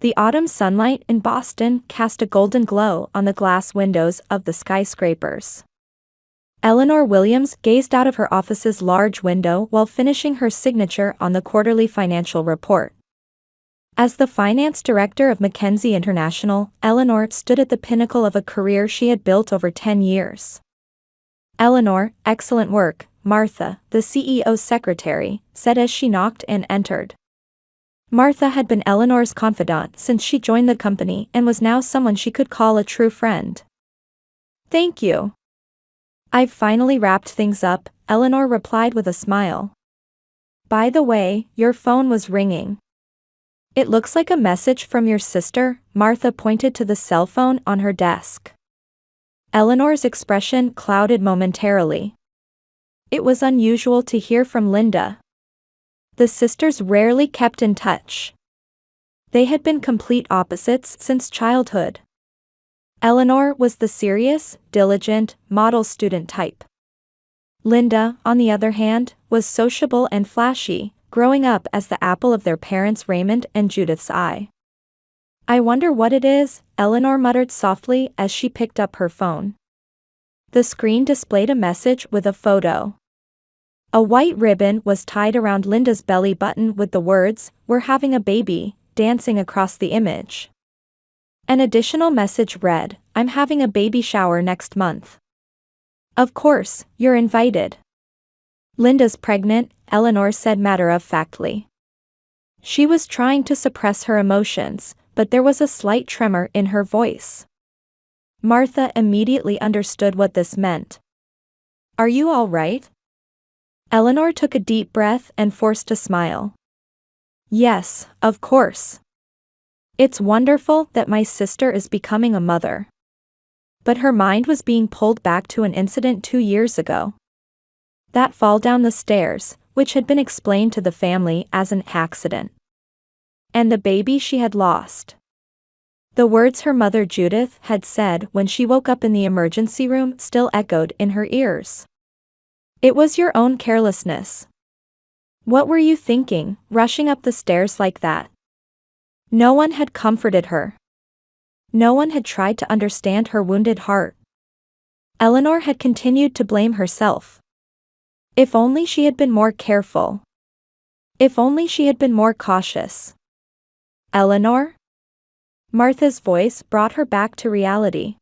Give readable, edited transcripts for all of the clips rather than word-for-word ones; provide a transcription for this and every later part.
The autumn sunlight in Boston cast a golden glow on the glass windows of the skyscrapers. Eleanor Williams gazed out of her office's large window while finishing her signature on the quarterly financial report. As the finance director of Mackenzie International, Eleanor stood at the pinnacle of a career she had built over 10 years. "Eleanor, excellent work," Martha, the CEO's secretary, said as she knocked and entered. Martha had been Eleanor's confidant since she joined the company and was now someone she could call a true friend. "Thank you. I've finally wrapped things up," Eleanor replied with a smile. "By the way, your phone was ringing." "It looks like a message from your sister," Martha pointed to the cell phone on her desk. Eleanor's expression clouded momentarily. It was unusual to hear from Linda. The sisters rarely kept in touch. They had been complete opposites since childhood. Eleanor was the serious, diligent, model student type. Linda, on the other hand, was sociable and flashy, growing up as the apple of their parents' Raymond and Judith's eye. "I wonder what it is," Eleanor muttered softly as she picked up her phone. The screen displayed a message with a photo. A white ribbon was tied around Linda's belly button with the words, "We're having a baby," dancing across the image. An additional message read, "I'm having a baby shower next month. Of course, you're invited." "Linda's pregnant," Eleanor said matter-of-factly. She was trying to suppress her emotions, but there was a slight tremor in her voice. Martha immediately understood what this meant. "Are you all right?" Eleanor took a deep breath and forced a smile. "Yes, of course. It's wonderful that my sister is becoming a mother." But her mind was being pulled back to an incident 2 years ago. That fall down the stairs, which had been explained to the family as an accident. And the baby she had lost. The words her mother Judith had said when she woke up in the emergency room still echoed in her ears. "It was your own carelessness. What were you thinking, rushing up the stairs like that?" No one had comforted her. No one had tried to understand her wounded heart. Eleanor had continued to blame herself. If only she had been more careful. If only she had been more cautious. "Eleanor?" Martha's voice brought her back to reality.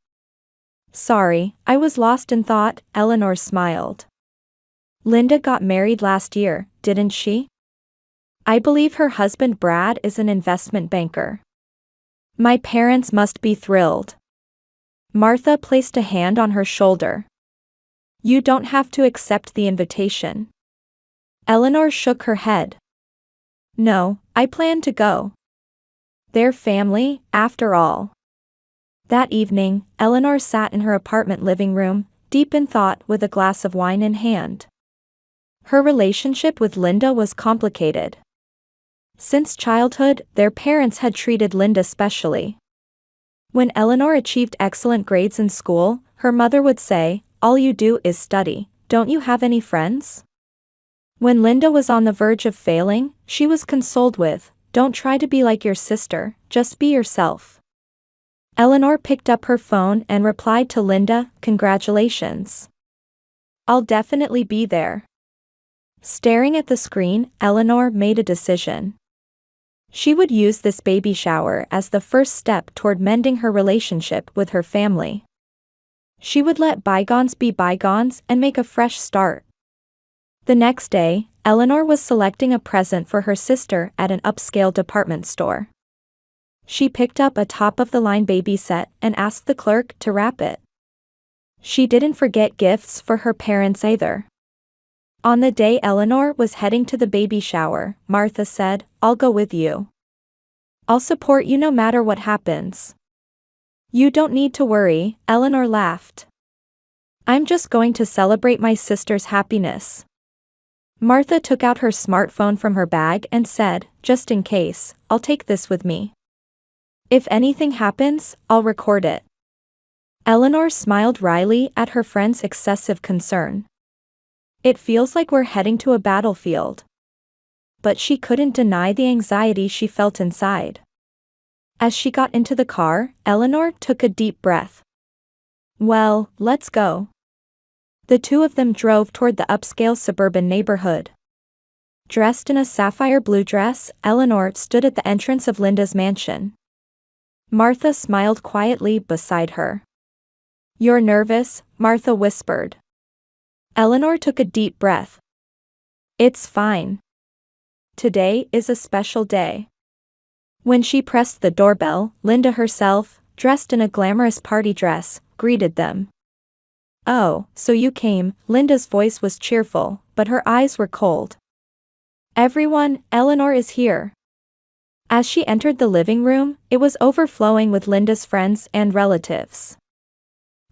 "Sorry, I was lost in thought," Eleanor smiled. "Linda got married last year, didn't she? I believe her husband Brad is an investment banker. My parents must be thrilled." Martha placed a hand on her shoulder. "You don't have to accept the invitation." Eleanor shook her head. "No, I plan to go. They're family, after all." That evening, Eleanor sat in her apartment living room, deep in thought with a glass of wine in hand. Her relationship with Linda was complicated. Since childhood, their parents had treated Linda specially. When Eleanor achieved excellent grades in school, her mother would say, "All you do is study, don't you have any friends?" When Linda was on the verge of failing, she was consoled with, "Don't try to be like your sister, just be yourself." Eleanor picked up her phone and replied to Linda, "Congratulations. I'll definitely be there." Staring at the screen, Eleanor made a decision. She would use this baby shower as the first step toward mending her relationship with her family. She would let bygones be bygones and make a fresh start. The next day, Eleanor was selecting a present for her sister at an upscale department store. She picked up a top-of-the-line baby set and asked the clerk to wrap it. She didn't forget gifts for her parents either. On the day Eleanor was heading to the baby shower, Martha said, "I'll go with you. I'll support you no matter what happens." "You don't need to worry," Eleanor laughed. "I'm just going to celebrate my sister's happiness." Martha took out her smartphone from her bag and said, "Just in case, I'll take this with me. If anything happens, I'll record it." Eleanor smiled wryly at her friend's excessive concern. "It feels like we're heading to a battlefield." But she couldn't deny the anxiety she felt inside. As she got into the car, Eleanor took a deep breath. Well, let's go. The two of them drove toward the upscale suburban neighborhood. Dressed in a sapphire blue dress, Eleanor stood at the entrance of Linda's mansion. Martha smiled quietly beside her. "You're nervous," Martha whispered. Eleanor took a deep breath. "It's fine. Today is a special day." When she pressed the doorbell, Linda herself, dressed in a glamorous party dress, greeted them. "Oh, so you came," Linda's voice was cheerful, but her eyes were cold. "Everyone, Eleanor is here." As she entered the living room, it was overflowing with Linda's friends and relatives.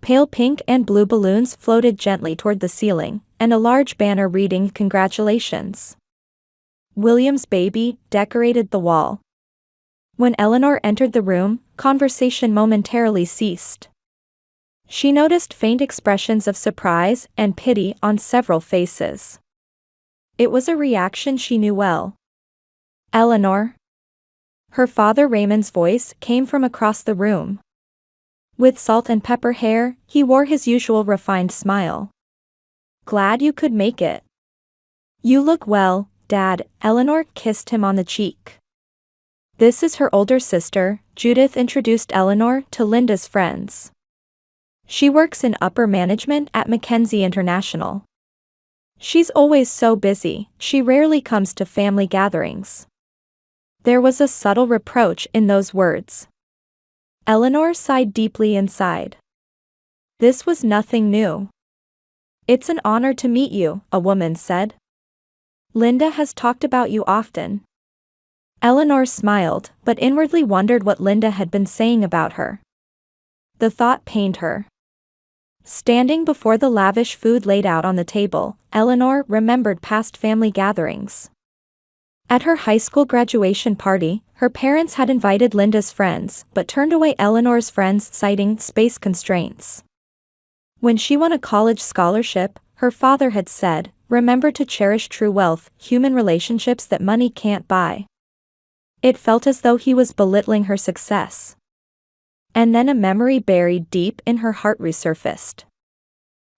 Pale pink and blue balloons floated gently toward the ceiling, and a large banner reading "Congratulations, William's baby" decorated the wall. When Eleanor entered the room, conversation momentarily ceased. She noticed faint expressions of surprise and pity on several faces. It was a reaction she knew well. "Eleanor?" Her father Raymond's voice came from across the room. With salt and pepper hair, he wore his usual refined smile. "Glad you could make it." "You look well, Dad," Eleanor kissed him on the cheek. "This is her older sister," Judith introduced Eleanor to Linda's friends. "She works in upper management at Mackenzie International. She's always so busy, she rarely comes to family gatherings." There was a subtle reproach in those words. Eleanor sighed deeply inside. This was nothing new. "It's an honor to meet you," a woman said. "Linda has talked about you often." Eleanor smiled, but inwardly wondered what Linda had been saying about her. The thought pained her. Standing before the lavish food laid out on the table, Eleanor remembered past family gatherings. At her high school graduation party, her parents had invited Linda's friends but turned away Eleanor's friends citing space constraints. When she won a college scholarship, her father had said, "Remember to cherish true wealth, human relationships that money can't buy." It felt as though he was belittling her success. And then a memory buried deep in her heart resurfaced.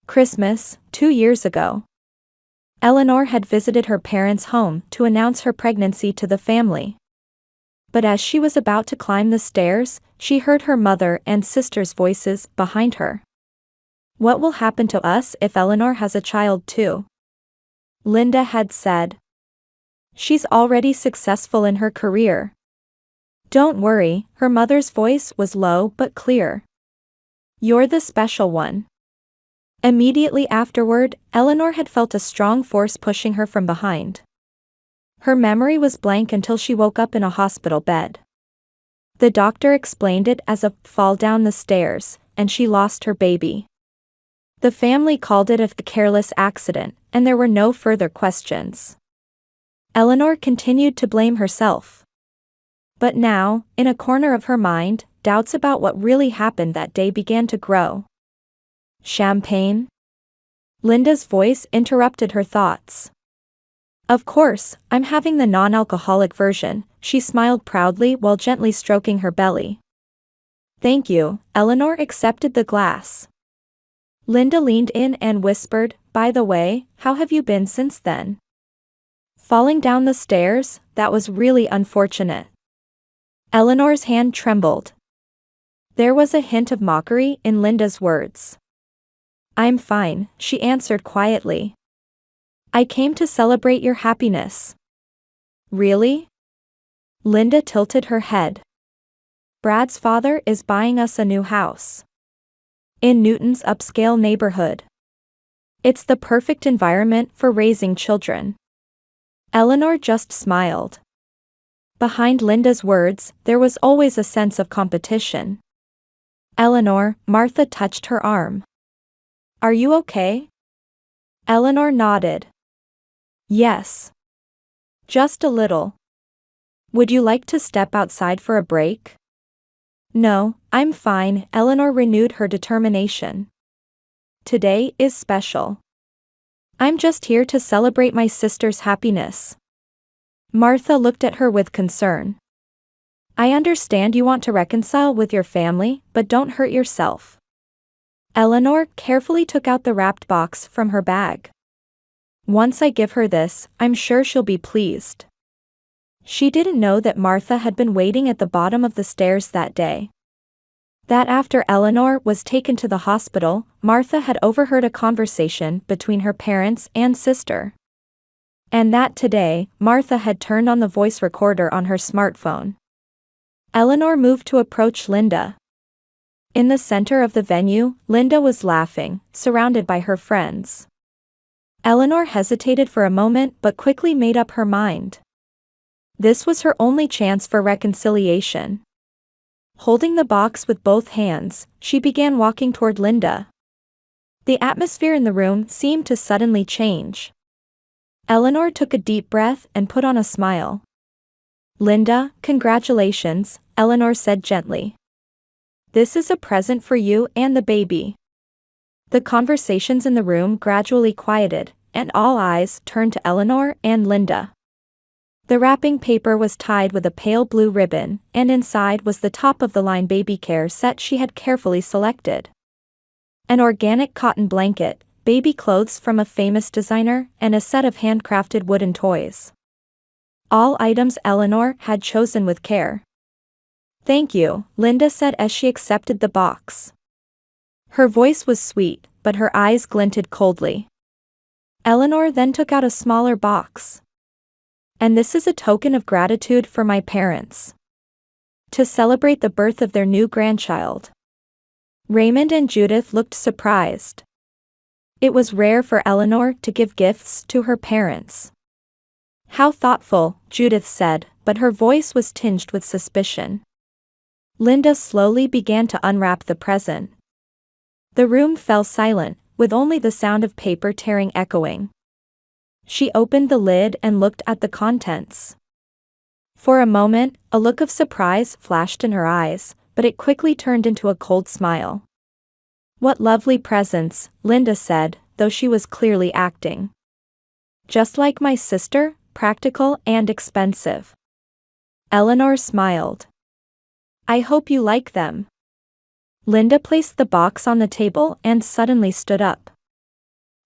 Christmas, 2 years ago. Eleanor had visited her parents' home to announce her pregnancy to the family. But as she was about to climb the stairs, she heard her mother and sister's voices behind her. "What will happen to us if Eleanor has a child too?" Linda had said. "She's already successful in her career." "Don't worry," her mother's voice was low but clear. "You're the special one." Immediately afterward, Eleanor had felt a strong force pushing her from behind. Her memory was blank until she woke up in a hospital bed. The doctor explained it as a fall down the stairs, and she lost her baby. The family called it a careless accident, and there were no further questions. Eleanor continued to blame herself. But now, in a corner of her mind, doubts about what really happened that day began to grow. "Champagne?" Linda's voice interrupted her thoughts. "Of course, I'm having the non-alcoholic version," she smiled proudly while gently stroking her belly. "Thank you," Eleanor accepted the glass. Linda leaned in and whispered, "By the way, how have you been since then?" "Falling down the stairs, that was really unfortunate." Eleanor's hand trembled. There was a hint of mockery in Linda's words. "I'm fine," she answered quietly. "I came to celebrate your happiness." "Really?" Linda tilted her head. "Brad's father is buying us a new house in Newton's upscale neighborhood. It's the perfect environment for raising children." Eleanor just smiled. Behind Linda's words, there was always a sense of competition. "Eleanor," Martha touched her arm. "Are you okay?" Eleanor nodded. "Yes. Just a little. Would you like to step outside for a break?" "No, I'm fine," Eleanor renewed her determination. "Today is special. I'm just here to celebrate my sister's happiness." Martha looked at her with concern. I understand you want to reconcile with your family, but don't hurt yourself. Eleanor carefully took out the wrapped box from her bag. Once I give her this, I'm sure she'll be pleased. She didn't know that Martha had been waiting at the bottom of the stairs that day. That after Eleanor was taken to the hospital, Martha had overheard a conversation between her parents and sister. And that today, Martha had turned on the voice recorder on her smartphone. Eleanor moved to approach Linda. In the center of the venue, Linda was laughing, surrounded by her friends. Eleanor hesitated for a moment but quickly made up her mind. This was her only chance for reconciliation. Holding the box with both hands, she began walking toward Linda. The atmosphere in the room seemed to suddenly change. Eleanor took a deep breath and put on a smile. Linda, congratulations, Eleanor said gently. This is a present for you and the baby. The conversations in the room gradually quieted, and all eyes turned to Eleanor and Linda. The wrapping paper was tied with a pale blue ribbon, and inside was the top-of-the-line baby care set she had carefully selected. An organic cotton blanket, baby clothes from a famous designer, and a set of handcrafted wooden toys. All items Eleanor had chosen with care. Thank you, Linda said as she accepted the box. Her voice was sweet, but her eyes glinted coldly. Eleanor then took out a smaller box. And this is a token of gratitude for my parents. To celebrate the birth of their new grandchild. Raymond and Judith looked surprised. It was rare for Eleanor to give gifts to her parents. How thoughtful, Judith said, but her voice was tinged with suspicion. Linda slowly began to unwrap the present. The room fell silent, with only the sound of paper tearing echoing. She opened the lid and looked at the contents. For a moment, a look of surprise flashed in her eyes, but it quickly turned into a cold smile. What lovely presents, Linda said, though she was clearly acting. Just like my sister, practical and expensive. Eleanor smiled. I hope you like them. Linda placed the box on the table and suddenly stood up.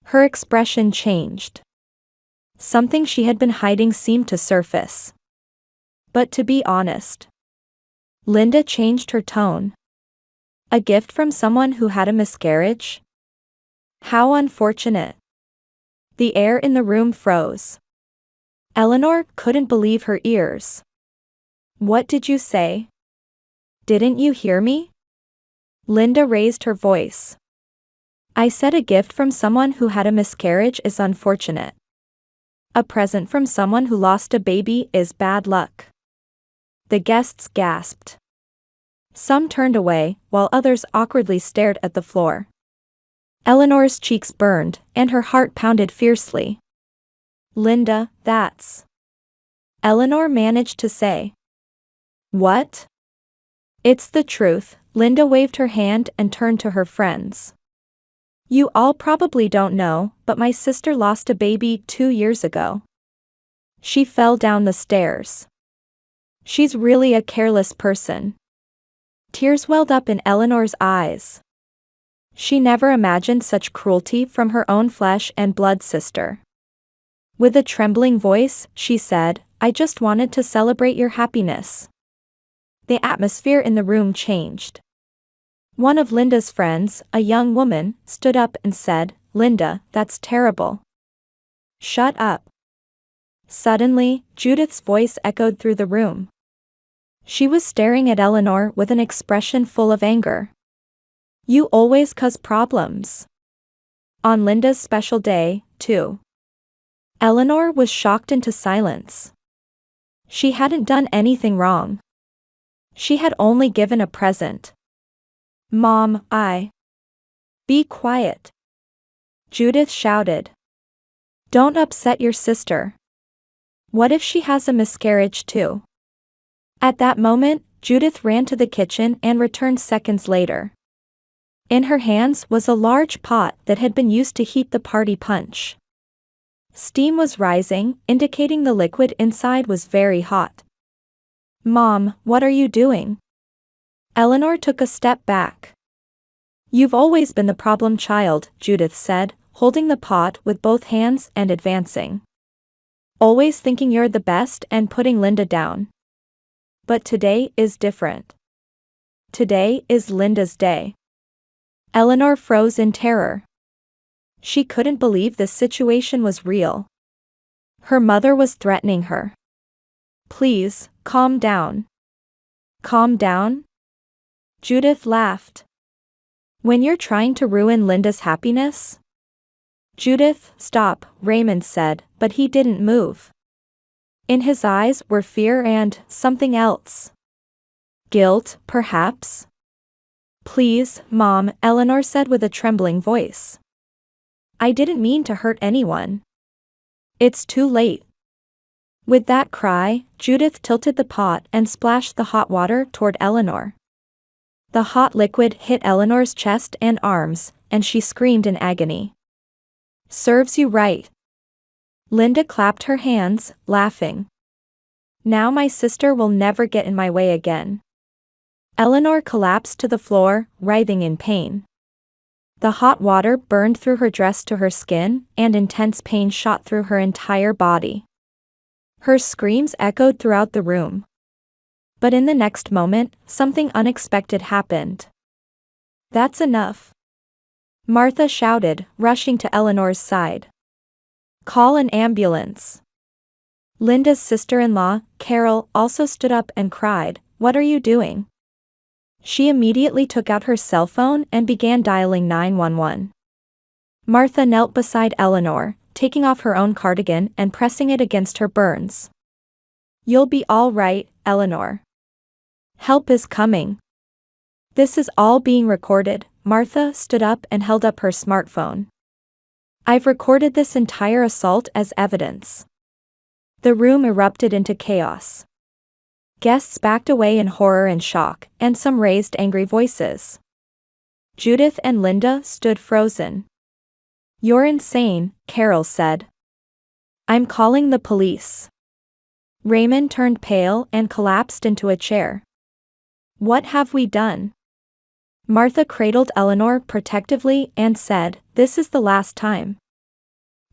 Her expression changed. Something she had been hiding seemed to surface. But to be honest, Linda changed her tone. A gift from someone who had a miscarriage? How unfortunate. The air in the room froze. Eleanor couldn't believe her ears. What did you say? Didn't you hear me? Linda raised her voice. I said a gift from someone who had a miscarriage is unfortunate. A present from someone who lost a baby is bad luck. The guests gasped. Some turned away, while others awkwardly stared at the floor. Eleanor's cheeks burned, and her heart pounded fiercely. Linda, that's... Eleanor managed to say. What? It's the truth, Linda waved her hand and turned to her friends. You all probably don't know, but my sister lost a baby 2 years ago. She fell down the stairs. She's really a careless person. Tears welled up in Eleanor's eyes. She never imagined such cruelty from her own flesh and blood sister. With a trembling voice, she said, I just wanted to celebrate your happiness. The atmosphere in the room changed. One of Linda's friends, a young woman, stood up and said, Linda, that's terrible. Shut up. Suddenly, Judith's voice echoed through the room. She was staring at Eleanor with an expression full of anger. You always cause problems. On Linda's special day, too. Eleanor was shocked into silence. She hadn't done anything wrong. She had only given a present. Mom, Be quiet. Judith shouted. Don't upset your sister. What if she has a miscarriage too? At that moment, Judith ran to the kitchen and returned seconds later. In her hands was a large pot that had been used to heat the party punch. Steam was rising, indicating the liquid inside was very hot. Mom, what are you doing? Eleanor took a step back. You've always been the problem child, Judith said, holding the pot with both hands and advancing. Always thinking you're the best and putting Linda down. But today is different. Today is Linda's day. Eleanor froze in terror. She couldn't believe this situation was real. Her mother was threatening her. Please, calm down. Calm down? Judith laughed. When you're trying to ruin Linda's happiness? Judith, stop, Raymond said, but he didn't move. In his eyes were fear and something else. Guilt, perhaps? Please, Mom, Eleanor said with a trembling voice. I didn't mean to hurt anyone. It's too late. With that cry, Judith tilted the pot and splashed the hot water toward Eleanor. The hot liquid hit Eleanor's chest and arms, and she screamed in agony. Serves you right. Linda clapped her hands, laughing. Now my sister will never get in my way again. Eleanor collapsed to the floor, writhing in pain. The hot water burned through her dress to her skin, and intense pain shot through her entire body. Her screams echoed throughout the room. But in the next moment, something unexpected happened. That's enough. Martha shouted, rushing to Eleanor's side. Call an ambulance. Linda's sister-in-law, Carol, also stood up and cried, What are you doing? She immediately took out her cell phone and began dialing 911. Martha knelt beside Eleanor, taking off her own cardigan and pressing it against her burns. You'll be all right, Eleanor. Help is coming. This is all being recorded. Martha stood up and held up her smartphone. I've recorded this entire assault as evidence. The room erupted into chaos. Guests backed away in horror and shock, and some raised angry voices. Judith and Linda stood frozen. You're insane, Carol said. I'm calling the police. Raymond turned pale and collapsed into a chair. What have we done? Martha cradled Eleanor protectively and said, This is the last time.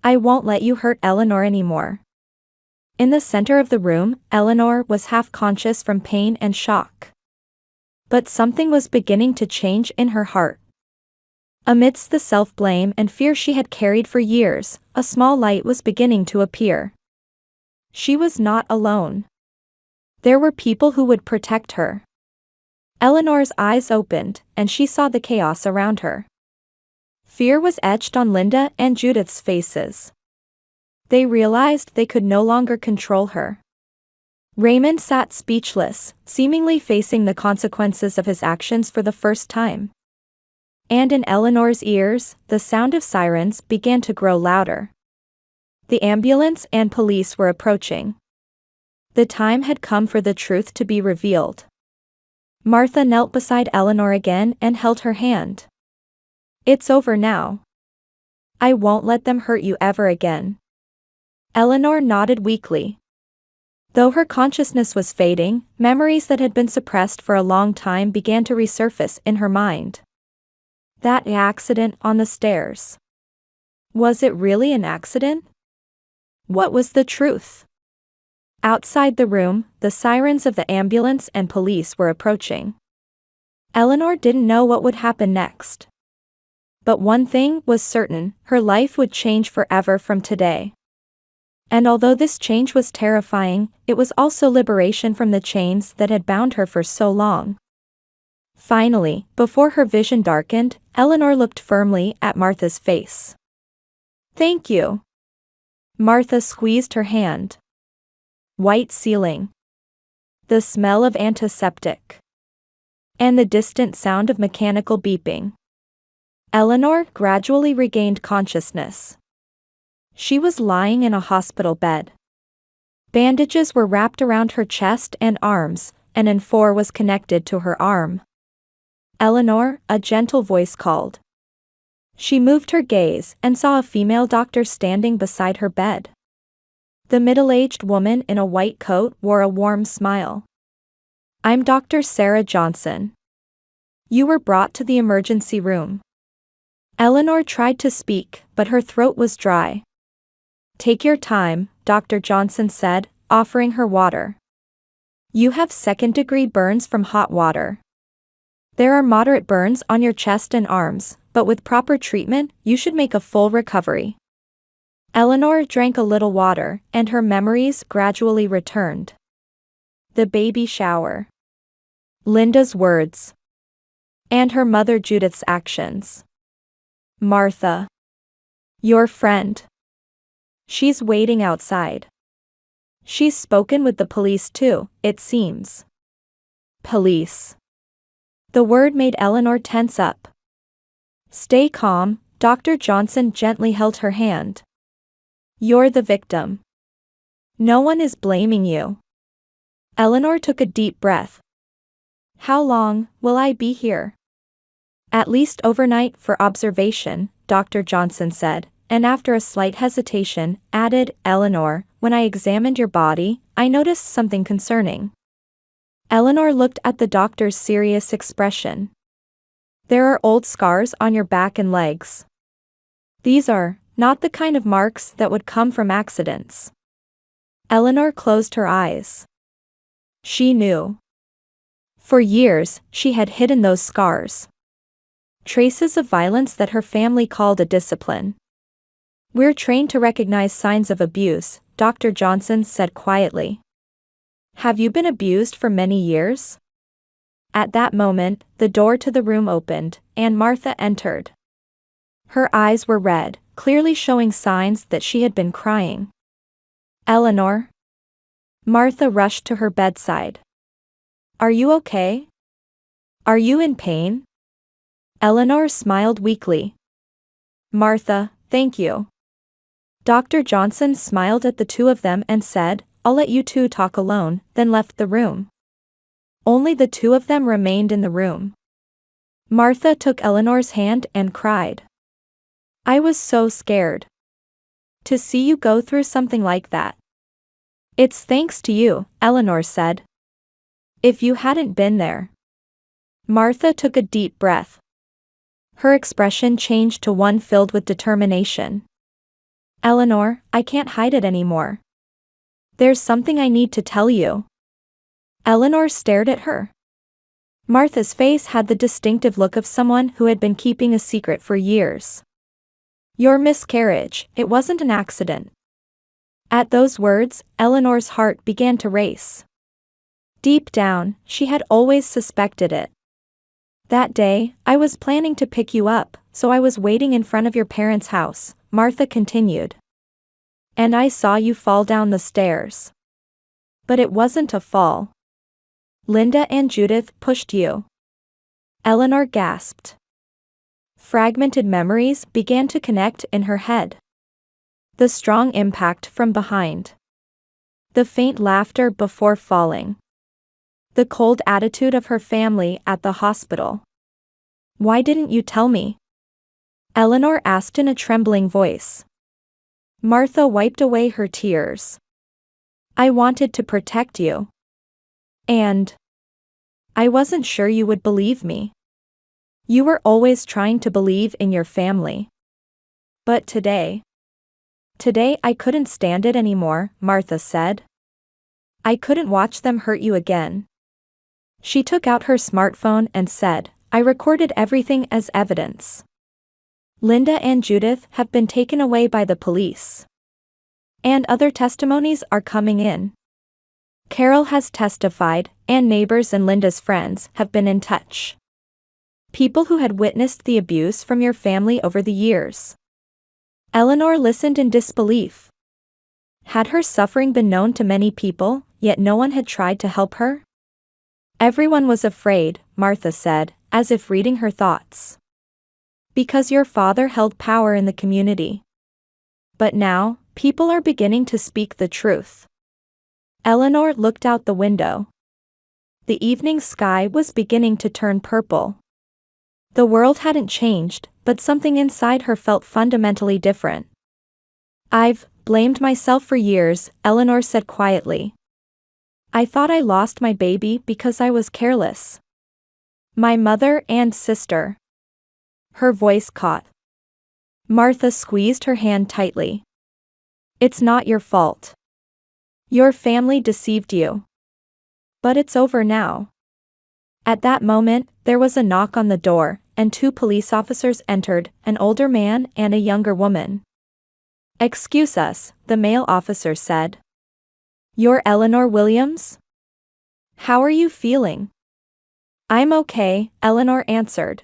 I won't let you hurt Eleanor anymore. In the center of the room, Eleanor was half-conscious from pain and shock. But something was beginning to change in her heart. Amidst the self-blame and fear she had carried for years, a small light was beginning to appear. She was not alone. There were people who would protect her. Eleanor's eyes opened, and she saw the chaos around her. Fear was etched on Linda and Judith's faces. They realized they could no longer control her. Raymond sat speechless, seemingly facing the consequences of his actions for the first time. And in Eleanor's ears, the sound of sirens began to grow louder. The ambulance and police were approaching. The time had come for the truth to be revealed. Martha knelt beside Eleanor again and held her hand. It's over now. I won't let them hurt you ever again. Eleanor nodded weakly. Though her consciousness was fading, memories that had been suppressed for a long time began to resurface in her mind. That accident on the stairs. Was it really an accident? What was the truth? Outside the room, the sirens of the ambulance and police were approaching. Eleanor didn't know what would happen next. But one thing was certain, her life would change forever from today. And although this change was terrifying, it was also liberation from the chains that had bound her for so long. Finally, before her vision darkened, Eleanor looked firmly at Martha's face. Thank you. Martha squeezed her hand. White ceiling. The smell of antiseptic. And the distant sound of mechanical beeping. Eleanor gradually regained consciousness. She was lying in a hospital bed. Bandages were wrapped around her chest and arms, and an N4 was connected to her arm. Eleanor, a gentle voice called. She moved her gaze and saw a female doctor standing beside her bed. The middle-aged woman in a white coat wore a warm smile. I'm Dr. Sarah Johnson. You were brought to the emergency room. Eleanor tried to speak, but her throat was dry. Take your time, Dr. Johnson said, offering her water. You have second-degree burns from hot water. There are moderate burns on your chest and arms, but with proper treatment, you should make a full recovery. Eleanor drank a little water, and her memories gradually returned. The baby shower. Linda's words. And her mother Judith's actions. Martha. Your friend. She's waiting outside. She's spoken with the police too, it seems. Police. The word made Eleanor tense up. Stay calm, Dr. Johnson gently held her hand. You're the victim. No one is blaming you. Eleanor took a deep breath. How long will I be here? At least overnight for observation, Dr. Johnson said, and after a slight hesitation, added, Eleanor, when I examined your body, I noticed something concerning. Eleanor looked at the doctor's serious expression. There are old scars on your back and legs. These are not the kind of marks that would come from accidents. Eleanor closed her eyes. She knew. For years, she had hidden those scars. Traces of violence that her family called a discipline. We're trained to recognize signs of abuse, Dr. Johnson said quietly. Have you been abused for many years? At that moment, the door to the room opened, and Martha entered. Her eyes were red, clearly showing signs that she had been crying. Eleanor? Martha rushed to her bedside. Are you okay? Are you in pain? Eleanor smiled weakly. Martha, thank you. Dr. Johnson smiled at the two of them and said, I'll let you two talk alone, then left the room. Only the two of them remained in the room. Martha took Eleanor's hand and cried. I was so scared. To see you go through something like that. It's thanks to you, Eleanor said. If you hadn't been there. Martha took a deep breath. Her expression changed to one filled with determination. Eleanor, I can't hide it anymore. There's something I need to tell you. Eleanor stared at her. Martha's face had the distinctive look of someone who had been keeping a secret for years. Your miscarriage, it wasn't an accident. At those words, Eleanor's heart began to race. Deep down, she had always suspected it. That day, I was planning to pick you up, so I was waiting in front of your parents' house, Martha continued. And I saw you fall down the stairs. But it wasn't a fall. Linda and Judith pushed you. Eleanor gasped. Fragmented memories began to connect in her head. The strong impact from behind. The faint laughter before falling. The cold attitude of her family at the hospital. Why didn't you tell me? Eleanor asked in a trembling voice. Martha wiped away her tears. I wanted to protect you. And I wasn't sure you would believe me. You were always trying to believe in your family. But today I couldn't stand it anymore, Martha said. I couldn't watch them hurt you again. She took out her smartphone and said, I recorded everything as evidence. Linda and Judith have been taken away by the police. And other testimonies are coming in. Carol has testified, and neighbors and Linda's friends have been in touch. People who had witnessed the abuse from your family over the years. Eleanor listened in disbelief. Had her suffering been known to many people, yet no one had tried to help her? Everyone was afraid, Martha said, as if reading her thoughts. Because your father held power in the community. But now, people are beginning to speak the truth. Eleanor looked out the window. The evening sky was beginning to turn purple. The world hadn't changed, but something inside her felt fundamentally different. I've blamed myself for years, Eleanor said quietly. I thought I lost my baby because I was careless. My mother and sister. Her voice caught. Martha squeezed her hand tightly. It's not your fault. Your family deceived you. But it's over now. At that moment, there was a knock on the door, and two police officers entered, an older man and a younger woman. Excuse us, the male officer said. You're Eleanor Williams? How are you feeling? I'm okay, Eleanor answered.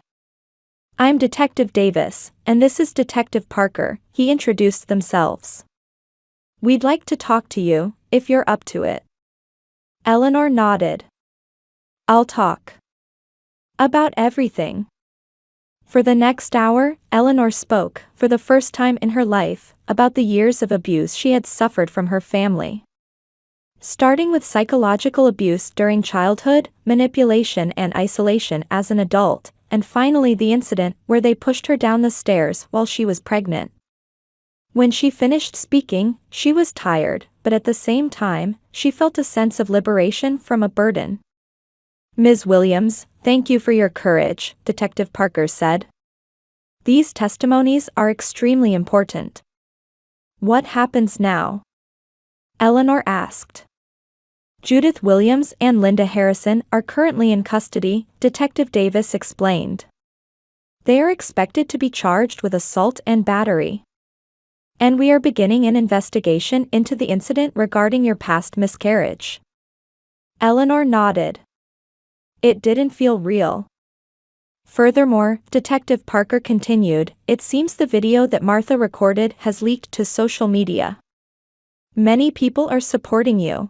I'm Detective Davis, and this is Detective Parker, he introduced themselves. We'd like to talk to you, if you're up to it. Eleanor nodded. I'll talk. About everything. For the next hour, Eleanor spoke, for the first time in her life, about the years of abuse she had suffered from her family. Starting with psychological abuse during childhood, manipulation and isolation as an adult, and finally the incident where they pushed her down the stairs while she was pregnant. When she finished speaking, she was tired, but at the same time, she felt a sense of liberation from a burden. Ms. Williams, thank you for your courage, Detective Parker said. These testimonies are extremely important. What happens now? Eleanor asked. Judith Williams and Linda Harrison are currently in custody, Detective Davis explained. They are expected to be charged with assault and battery. And we are beginning an investigation into the incident regarding your past miscarriage. Eleanor nodded. It didn't feel real. Furthermore, Detective Parker continued, it seems the video that Martha recorded has leaked to social media. Many people are supporting you.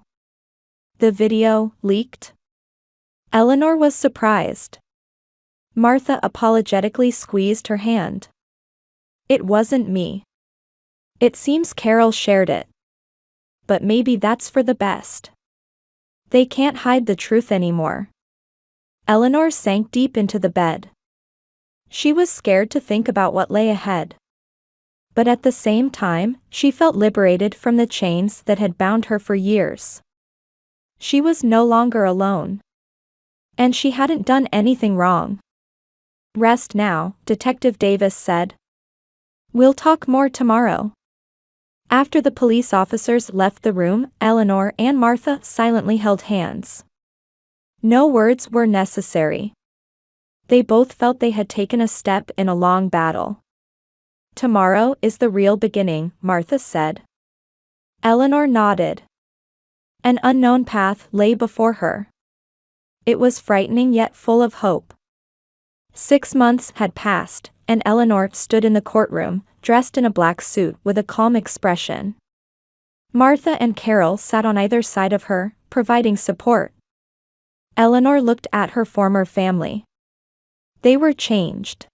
The video leaked? Eleanor was surprised. Martha apologetically squeezed her hand. It wasn't me. It seems Carol shared it. But maybe that's for the best. They can't hide the truth anymore. Eleanor sank deep into the bed. She was scared to think about what lay ahead. But at the same time, she felt liberated from the chains that had bound her for years. She was no longer alone. And she hadn't done anything wrong. Rest now, Detective Davis said. We'll talk more tomorrow. After the police officers left the room, Eleanor and Martha silently held hands. No words were necessary. They both felt they had taken a step in a long battle. Tomorrow is the real beginning, Martha said. Eleanor nodded. An unknown path lay before her. It was frightening yet full of hope. 6 months had passed, and Eleanor stood in the courtroom, dressed in a black suit with a calm expression. Martha and Carol sat on either side of her, providing support. Eleanor looked at her former family. They were changed.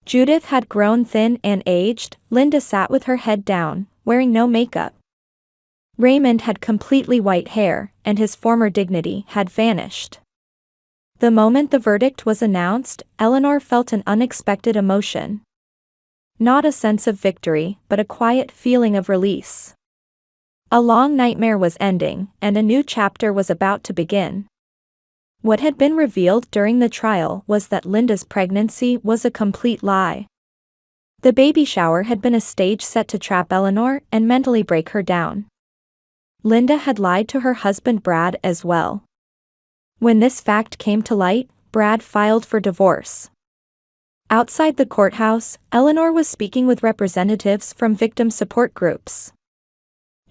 Judith had grown thin and aged, Linda sat with her head down, wearing no makeup. Raymond had completely white hair, and his former dignity had vanished. The moment the verdict was announced, Eleanor felt an unexpected emotion. Not a sense of victory, but a quiet feeling of release. A long nightmare was ending, and a new chapter was about to begin. What had been revealed during the trial was that Linda's pregnancy was a complete lie. The baby shower had been a stage set to trap Eleanor and mentally break her down. Linda had lied to her husband Brad as well. When this fact came to light, Brad filed for divorce. Outside the courthouse, Eleanor was speaking with representatives from victim support groups.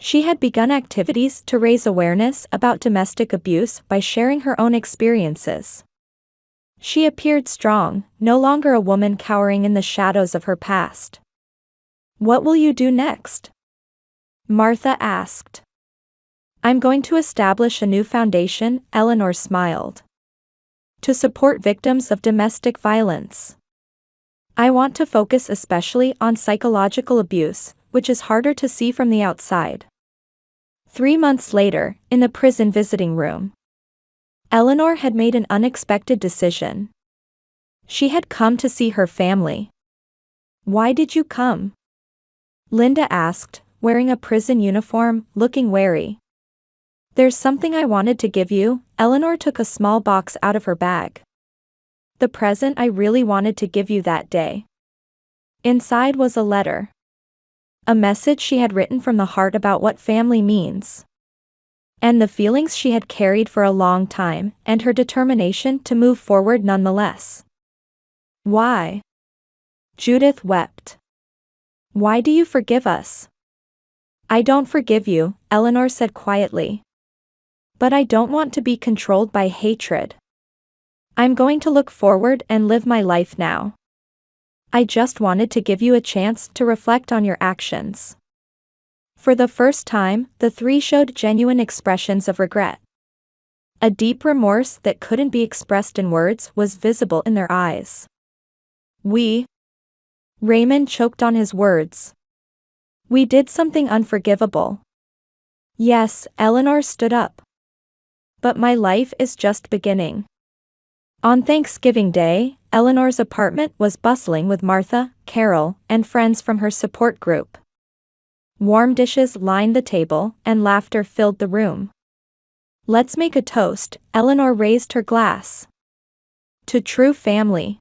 She had begun activities to raise awareness about domestic abuse by sharing her own experiences. She appeared strong, no longer a woman cowering in the shadows of her past. What will you do next? Martha asked. I'm going to establish a new foundation, Eleanor smiled. To support victims of domestic violence. I want to focus especially on psychological abuse, which is harder to see from the outside. 3 months later, in the prison visiting room, Eleanor had made an unexpected decision. She had come to see her family. Why did you come? Linda asked, wearing a prison uniform, looking wary. There's something I wanted to give you. Eleanor took a small box out of her bag. The present I really wanted to give you that day. Inside was a letter. A message she had written from the heart about what family means. And the feelings she had carried for a long time, and her determination to move forward nonetheless. Why? Judith wept. Why do you forgive us? I don't forgive you, Eleanor said quietly. But I don't want to be controlled by hatred. I'm going to look forward and live my life now. I just wanted to give you a chance to reflect on your actions. For the first time, the three showed genuine expressions of regret. A deep remorse that couldn't be expressed in words was visible in their eyes. Raymond choked on his words. We did something unforgivable. Yes, Eleanor stood up. But my life is just beginning. On Thanksgiving Day, Eleanor's apartment was bustling with Martha, Carol, and friends from her support group. Warm dishes lined the table, and laughter filled the room. Let's make a toast, Eleanor raised her glass. To true family.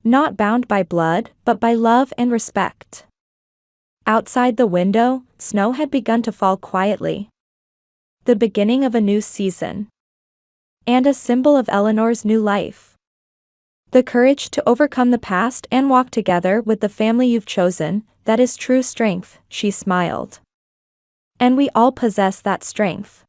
Not bound by blood, but by love and respect. Outside the window, snow had begun to fall quietly. The beginning of a new season. And a symbol of Eleanor's new life. The courage to overcome the past and walk together with the family you've chosen, that is true strength, she smiled. And we all possess that strength.